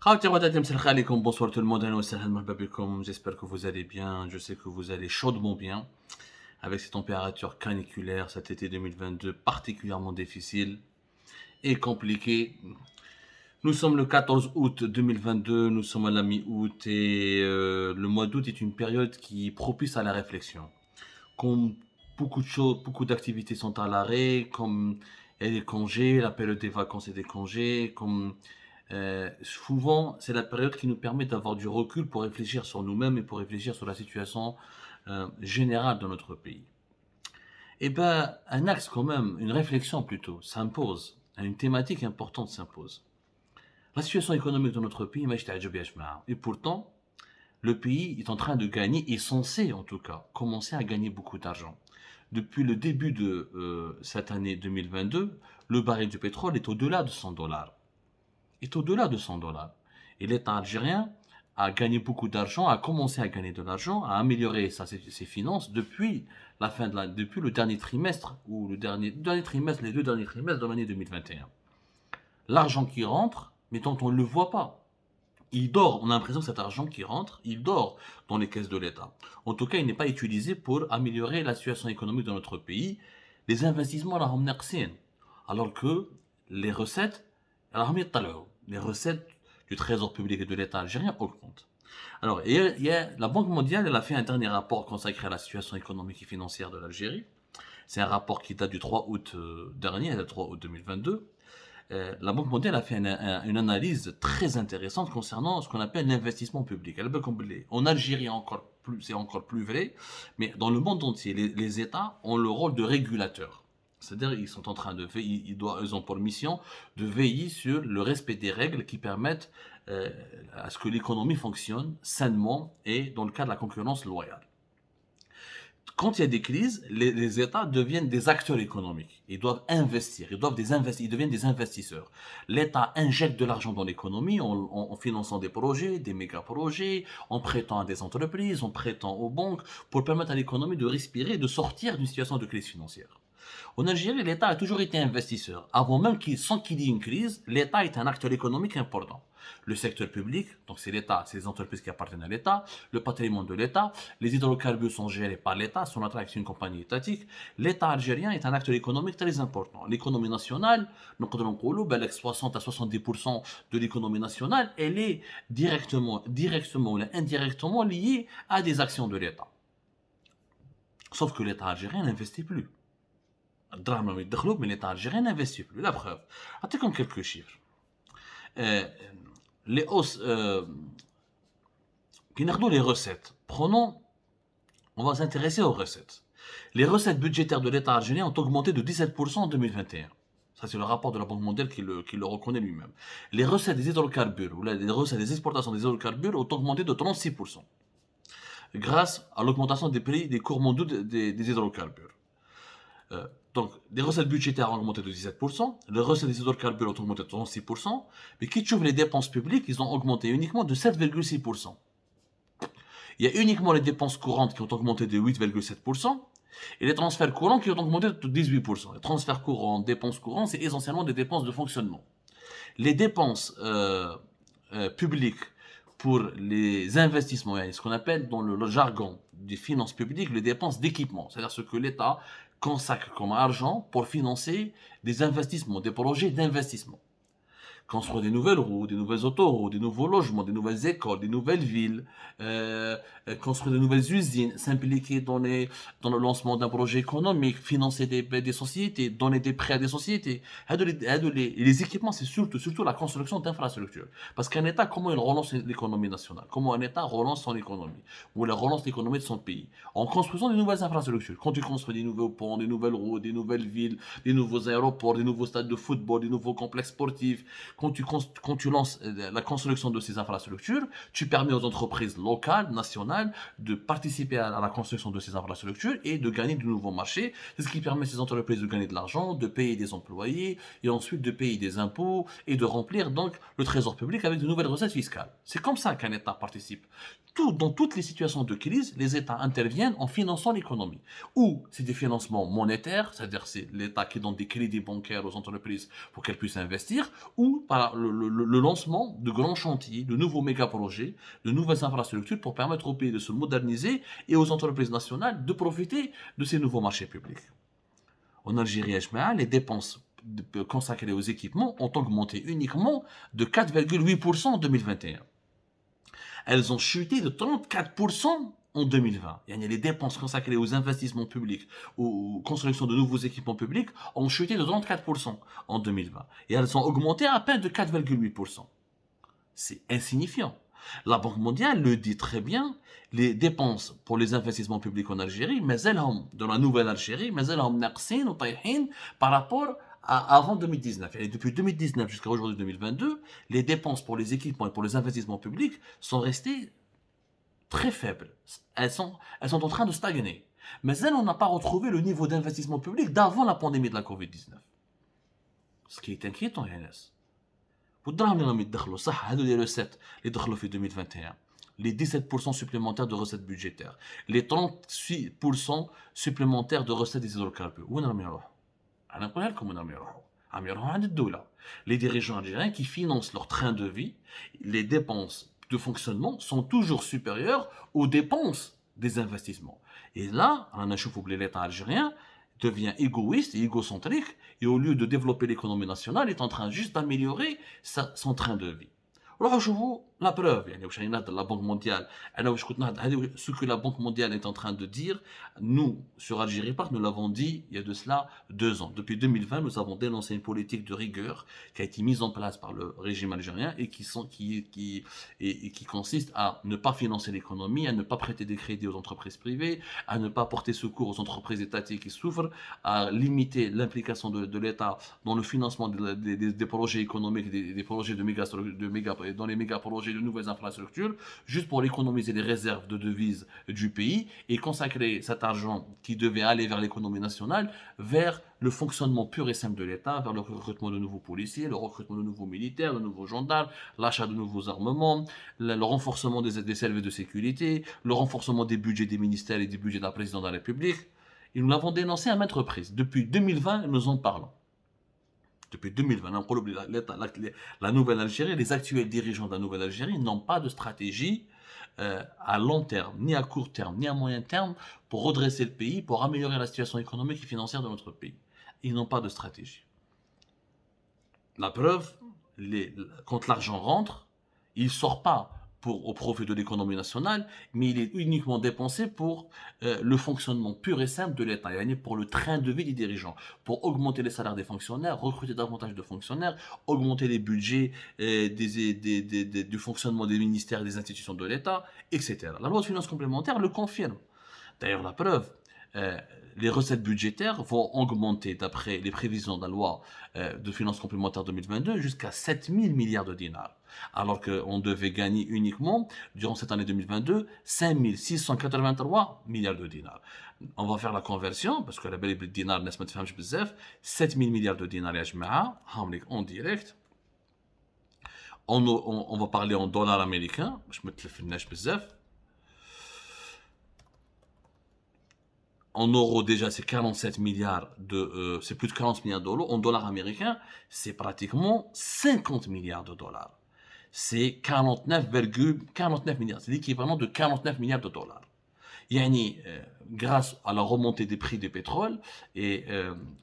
Bonsoir tout le monde, j'espère que vous allez bien, je sais que vous allez chaudement bien, avec ces températures caniculaires, cet été 2022 particulièrement difficile et compliqué. Nous sommes le 14 août 2022, nous sommes à la mi-août et le mois d'août est une période qui est propice à la réflexion. Comme beaucoup de choses, beaucoup d'activités sont à l'arrêt, comme il y a des congés, la période des vacances et des congés, comme souvent, c'est la période qui nous permet d'avoir du recul pour réfléchir sur nous-mêmes et pour réfléchir sur la situation générale de notre pays. Et ben, un axe quand même, une réflexion plutôt, s'impose. Une thématique importante s'impose. La situation économique de notre pays, et pourtant, le pays est en train de gagner, est censé en tout cas, commencer à gagner beaucoup d'argent. Depuis le début de cette année 2022, le baril du pétrole est au-delà de 100 dollars. Est au-delà de 100 dollars. Et l'État algérien a gagné beaucoup d'argent, a commencé à gagner de l'argent, a amélioré ses finances depuis depuis le dernier trimestre, ou les deux derniers trimestres de l'année 2021. L'argent qui rentre, mais tant on ne le voit pas. Il dort, on a l'impression que cet argent qui rentre, il dort dans les caisses de l'État. En tout cas, il n'est pas utilisé pour améliorer la situation économique de notre pays. Les investissements, alors que les recettes, les recettes du trésor public et de l'État algérien augmentent. Alors, la Banque mondiale, elle a fait un dernier rapport consacré à la situation économique et financière de l'Algérie. C'est un rapport qui date du 3 août dernier, le 3 août 2022. La Banque mondiale a fait une analyse très intéressante concernant ce qu'on appelle l'investissement public. En Algérie, c'est encore plus vrai, mais dans le monde entier, les États ont le rôle de régulateur. C'est-à-dire ils sont en train de veiller, ils ont pour mission de veiller sur le respect des règles qui permettent à ce que l'économie fonctionne sainement et dans le cas de la concurrence loyale. Quand il y a des crises, les États deviennent des acteurs économiques. Ils doivent investir, ils deviennent des investisseurs. L'État injecte de l'argent dans l'économie en finançant des projets, des méga-projets, en prêtant à des entreprises, en prêtant aux banques, pour permettre à l'économie de respirer, de sortir d'une situation de crise financière. En Algérie, l'État a toujours été investisseur. Avant même sans qu'il y ait une crise, l'État est un acteur économique important. Le secteur public, donc c'est l'État, c'est les entreprises qui appartiennent à l'État, le patrimoine de l'État, les hydrocarbures sont gérés par l'État, Sonatrach est une compagnie étatique. L'État algérien est un acteur économique très important. L'économie nationale, donc 60 à 70% de l'économie nationale, elle est directement ou indirectement liée à des actions de l'État. Sauf que l'État algérien n'investit plus. Mais l'État algérien n'investit plus. La preuve. Comme quelques chiffres. Les hausses, les recettes. On va s'intéresser aux recettes. Les recettes budgétaires de l'État algérien ont augmenté de 17% en 2021. Ça, c'est le rapport de la Banque mondiale qui le reconnaît lui-même. Les recettes des hydrocarbures, ou les recettes des exportations des hydrocarbures ont augmenté de 36%. Grâce à l'augmentation des prix des cours mondiaux des hydrocarbures. Donc, les recettes budgétaires ont augmenté de 17%, les recettes des hydrocarbures ont augmenté de 36%, mais qui trouve les dépenses publiques, ils ont augmenté uniquement de 7,6%. Il y a uniquement les dépenses courantes qui ont augmenté de 8,7%, et les transferts courants qui ont augmenté de 18%. Les transferts courants, dépenses courantes, c'est essentiellement des dépenses de fonctionnement. Les dépenses publiques pour les investissements, ce qu'on appelle dans le jargon des finances publiques, les dépenses d'équipement, c'est-à-dire ce que l'État consacre comme argent pour financer des investissements, des projets d'investissement. Construire des nouvelles routes, des nouvelles autoroutes, des nouveaux logements, des nouvelles écoles, des nouvelles villes, construire de nouvelles usines, s'impliquer dans le lancement d'un projet économique, financer des sociétés, donner des prêts à des sociétés. Les équipements, c'est surtout la construction d'infrastructures. Parce qu'un État, comment il relance l'économie nationale? Comment un État relance son économie? Ou il relance l'économie de son pays? En construisant des nouvelles infrastructures. Quand tu construis des nouveaux ponts, des nouvelles routes, des nouvelles villes, des nouveaux aéroports, des nouveaux stades de football, des nouveaux complexes sportifs, quand tu lances la construction de ces infrastructures, tu permets aux entreprises locales, nationales, de participer à la construction de ces infrastructures et de gagner de nouveaux marchés. C'est ce qui permet à ces entreprises de gagner de l'argent, de payer des employés et ensuite de payer des impôts et de remplir donc le trésor public avec de nouvelles recettes fiscales. C'est comme ça qu'un État participe. Dans toutes les situations de crise, les États interviennent en finançant l'économie. Ou c'est des financements monétaires, c'est-à-dire c'est l'État qui donne des crédits bancaires aux entreprises pour qu'elles puissent investir, ou par le lancement de grands chantiers, de nouveaux méga-projets, de nouvelles infrastructures pour permettre au pays de se moderniser et aux entreprises nationales de profiter de ces nouveaux marchés publics. En Algérie, les dépenses consacrées aux équipements ont augmenté uniquement de 4,8% en 2021. Elles ont chuté de 34% en 2020. Les dépenses consacrées aux investissements publics, aux constructions de nouveaux équipements publics, ont chuté de 34% en 2020. Et elles ont augmenté à peine de 4,8%. C'est insignifiant. La Banque mondiale le dit très bien, les dépenses pour les investissements publics en Algérie, mais elles ont, dans la nouvelle Algérie, mais elles ont naqsin ou taïhin par rapport à avant 2019. Et depuis 2019 jusqu'à aujourd'hui 2022, les dépenses pour les équipements et pour les investissements publics sont restées très faibles. Elles sont en train de stagner. Mais elles, on n'a pas retrouvé le niveau d'investissement public d'avant la pandémie de la Covid-19. Ce qui est inquiétant, Yannis. والدراهم اللي راهم يدخلوا صح هذو لي ريسيت اللي دخلوا في 2021 les 17% supplémentaires de recettes budgétaires les 36% supplémentaires de recettes des hydrocarbures وين راهم يروحوا انا نقولها لكم وين راهم يروحوا راهم يروحوا عند الدولة les dirigeants algériens qui financent leur train de vie les dépenses de fonctionnement sont toujours supérieures aux dépenses des investissements et là on a نشوفوا بلي l'État algérien devient égoïste et égocentrique et au lieu de développer l'économie nationale, est en train juste d'améliorer son train de vie. Alors, je vous la preuve, la Banque mondiale, ce que la Banque mondiale est en train de dire, nous, sur Algérie Park, nous l'avons dit il y a de cela 2 ans. Depuis 2020, nous avons dénoncé une politique de rigueur qui a été mise en place par le régime algérien et qui consiste à ne pas financer l'économie, à ne pas prêter des crédits aux entreprises privées, à ne pas porter secours aux entreprises étatiques qui souffrent, à limiter l'implication de l'État dans le financement des projets économiques, des projets dans les méga projets de nouvelles infrastructures, juste pour économiser les réserves de devises du pays et consacrer cet argent qui devait aller vers l'économie nationale, vers le fonctionnement pur et simple de l'État, vers le recrutement de nouveaux policiers, le recrutement de nouveaux militaires, de nouveaux gendarmes, l'achat de nouveaux armements, le renforcement des services de sécurité, le renforcement des budgets des ministères et des budgets de la présidence de la République. Et nous l'avons dénoncé à maintes reprises. Depuis 2020, nous en parlons. Depuis 2020, la nouvelle Algérie, les actuels dirigeants de la nouvelle Algérie n'ont pas de stratégie à long terme, ni à court terme, ni à moyen terme pour redresser le pays, pour améliorer la situation économique et financière de notre pays. Ils n'ont pas de stratégie. La preuve, quand l'argent rentre, il ne sort pas au profit de l'économie nationale, mais il est uniquement dépensé pour le fonctionnement pur et simple de l'État, pour le train de vie des dirigeants, pour augmenter les salaires des fonctionnaires, recruter davantage de fonctionnaires, augmenter les budgets du fonctionnement des ministères et des institutions de l'État, etc. La loi de finances complémentaire le confirme. D'ailleurs, la preuve, les recettes budgétaires vont augmenter, d'après les prévisions de la loi de finances complémentaires 2022, jusqu'à 7 000 milliards de dinars. Alors qu'on devait gagner uniquement, durant cette année 2022, 5 683 milliards de dinars. On va faire la conversion, parce que la belle dinar n'est pas de 7 000 milliards de dinars en direct. On va parler en dollars américains, je me le En euros, déjà, c'est 47 milliards c'est plus de 40 milliards d'euros. En dollars américains, c'est pratiquement 50 milliards de dollars. C'est 49,49 milliards. C'est l'équivalent de 49 milliards de dollars. Grâce à la remontée des prix du pétrole et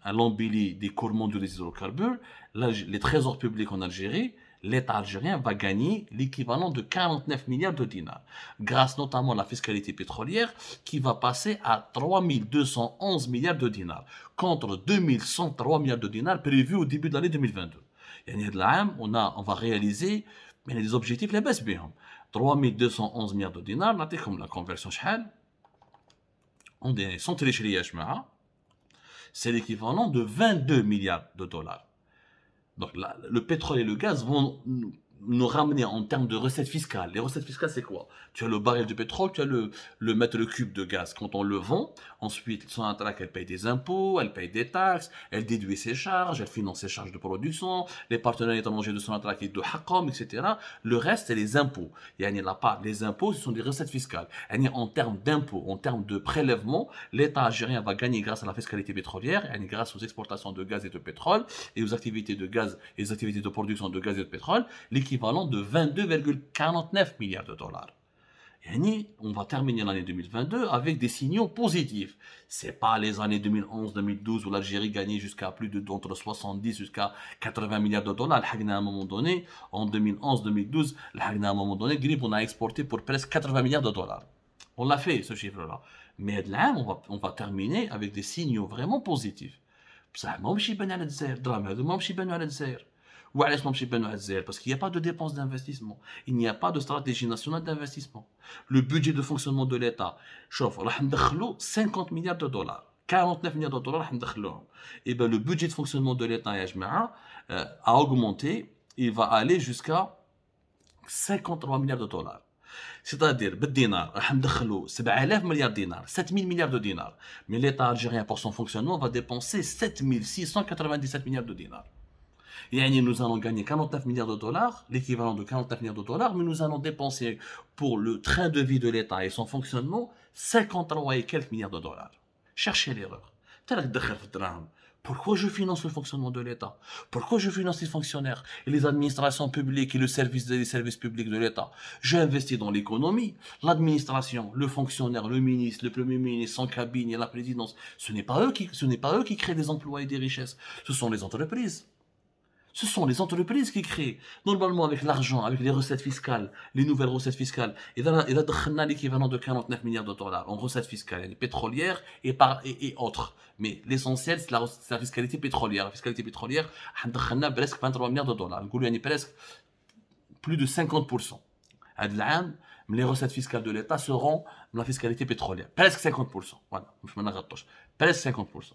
à l'embellie des cours mondiaux des hydrocarbures, les trésors publics en Algérie, l'État algérien va gagner l'équivalent de 49 milliards de dinars, grâce notamment à la fiscalité pétrolière qui va passer à 3211 milliards de dinars, contre 2103 milliards de dinars prévus au début de l'année 2022. On va réaliser des objectifs les baisse bien. 3211 milliards de dinars, comme la conversion شحال on est sans télécharger c'est l'équivalent de 22 milliards de dollars. Donc le pétrole et le gaz vont nous ramener en termes de recettes fiscales. Les recettes fiscales, c'est quoi? Tu as le baril de pétrole, tu as le mètre cube de gaz. Quand on le vend, ensuite, Sonatrach, elle paye des impôts, elle paye des taxes, elle déduit ses charges, elle finance ses charges de production, les partenaires étrangers de Sonatrach et de Hakom, etc. Le reste, c'est les impôts. Yani la part, les impôts, ce sont des recettes fiscales. Yani en termes d'impôts, en termes de prélèvements, l'État algérien va gagner grâce à la fiscalité pétrolière, yani grâce aux exportations de gaz et de pétrole et aux activités de gaz et aux activités de production de gaz et de pétrole, l'équivalent de 22,49 milliards de dollars. Yani, on va terminer l'année 2022 avec des signaux positifs. C'est pas les années 2011-2012 où l'Algérie gagnait jusqu'à plus de entre 70 jusqu'à 80 milliards de dollars. À un moment donné, en 2011-2012, à un moment donné, Grib, on a exporté pour presque 80 milliards de dollars. On l'a fait, ce chiffre-là. Mais là, on va terminer avec des signaux vraiment positifs. بصح ماهمش يبانوا على الجزائر الدراهم هذو ماهمش يبانوا على الجزائر وعلاش ماهمش يبانوا على الجزائر parce qu'il n'y a pas de dépenses d'investissement il n'y a pas de stratégie nationale d'investissement le budget de fonctionnement de l'État شوف راح ندخلوا 50 milliards de dollars 49 milliards de dollars راح ندخلوهم et ben le budget de fonctionnement de l'État يا جماعه a augmenté il va aller jusqu'à 53 milliards de dollars c'est-à-dire بالدينار راح ندخلوا 7000 مليار دينار 7000 milliards de dinars mais l'État algérien pour son fonctionnement va dépenser 7697 milliards de dinars. Yani nous allons gagner 49 milliards de dollars, l'équivalent de 49 milliards de dollars, mais nous allons dépenser pour le train de vie de l'État et son fonctionnement 53 et quelques milliards de dollars. Cherchez l'erreur. Pourquoi je finance le fonctionnement de l'État? Pourquoi je finance les fonctionnaires et les administrations publiques et les services publics de l'État? J'ai investi dans l'économie, l'administration, le fonctionnaire, le ministre, le premier ministre, son cabinet, la présidence. Ce n'est pas eux qui créent des emplois et des richesses. Ce sont les entreprises. Ce sont les entreprises qui créent. Normalement, avec l'argent, avec les recettes fiscales, les nouvelles recettes fiscales, et là, l'équivalent de 49 milliards de dollars en recettes fiscales, les pétrolières et autres. Mais l'essentiel, c'est la fiscalité pétrolière. La fiscalité pétrolière, on a presque 23 milliards de dollars. On a presque plus de 50%. Les recettes fiscales de l'État seront la fiscalité pétrolière. Presque 50%. Voilà. Presque 50%.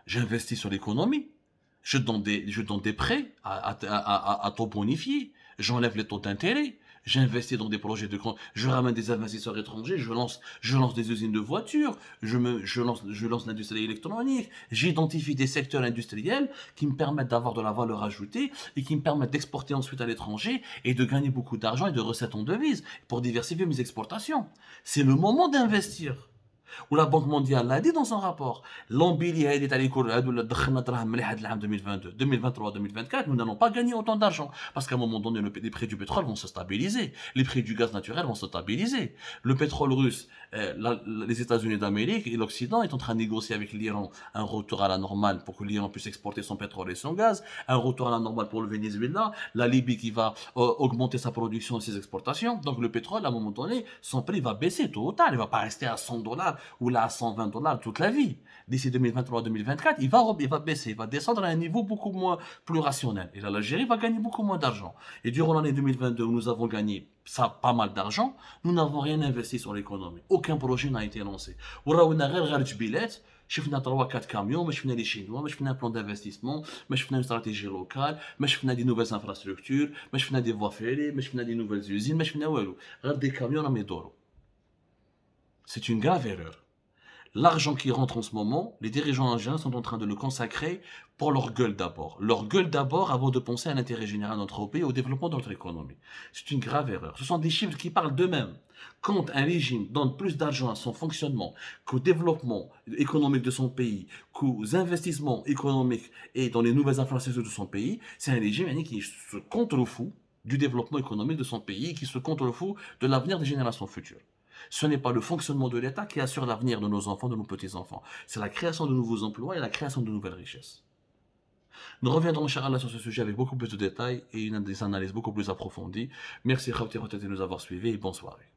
J'investis sur l'économie. Je donne des prêts à taux bonifié, j'enlève les taux d'intérêt, j'investis dans des projets je ramène des investisseurs étrangers, je lance des usines de voitures, je lance l'industrie électronique, j'identifie des secteurs industriels qui me permettent d'avoir de la valeur ajoutée et qui me permettent d'exporter ensuite à l'étranger et de gagner beaucoup d'argent et de recettes en devises pour diversifier mes exportations. C'est le moment d'investir. Ou la Banque mondiale l'a dit dans son rapport. L'embellie a été à l'école de 2022, 2023, 2024, nous n'allons pas gagner autant d'argent. Parce qu'à un moment donné, les prix du pétrole vont se stabiliser. Les prix du gaz naturel vont se stabiliser. Le pétrole russe, les États-Unis d'Amérique et l'Occident est en train de négocier avec l'Iran un retour à la normale pour que l'Iran puisse exporter son pétrole et son gaz, un retour à la normale pour le Venezuela, la Libye qui va augmenter sa production et ses exportations. Donc le pétrole, à un moment donné, son prix va baisser tôt ou tard. Il ne va pas rester à 100 dollars ou là à 120 dollars toute la vie. D'ici 2023-2024, il va baisser, il va descendre à un niveau beaucoup plus rationnel. Et là, l'Algérie va gagner beaucoup moins d'argent. Et durant l'année 2022, où nous avons gagné pas mal d'argent, nous n'avons rien investi sur l'économie. Aucun projet n'a été lancé. شفنا 3-4 camions, mais شفنا les Chinois, mais شفنا un plan d'investissement, mais شفنا une stratégie locale, mais شفنا des nouvelles infrastructures, mais شفنا des voies ferrées, mais شفنا des nouvelles usines, mais شفنا والو. غير des camions à médoro. C'est une grave erreur. L'argent qui rentre en ce moment, les dirigeants algériens sont en train de le consacrer pour leur gueule d'abord. Leur gueule d'abord avant de penser à l'intérêt général de notre pays et au développement de notre économie. C'est une grave erreur. Ce sont des chiffres qui parlent d'eux-mêmes. Quand un régime donne plus d'argent à son fonctionnement qu'au développement économique de son pays, qu'aux investissements économiques et dans les nouvelles infrastructures de son pays, c'est un régime qui se contrefout du développement économique de son pays, qui se contrefout de l'avenir des générations futures. Ce n'est pas le fonctionnement de l'État qui assure l'avenir de nos enfants, de nos petits-enfants. C'est la création de nouveaux emplois et la création de nouvelles richesses. Nous reviendrons, Inch'Allah, sur ce sujet avec beaucoup plus de détails et des analyses beaucoup plus approfondies. Merci, Khawti, de nous avoir suivis et bonne soirée.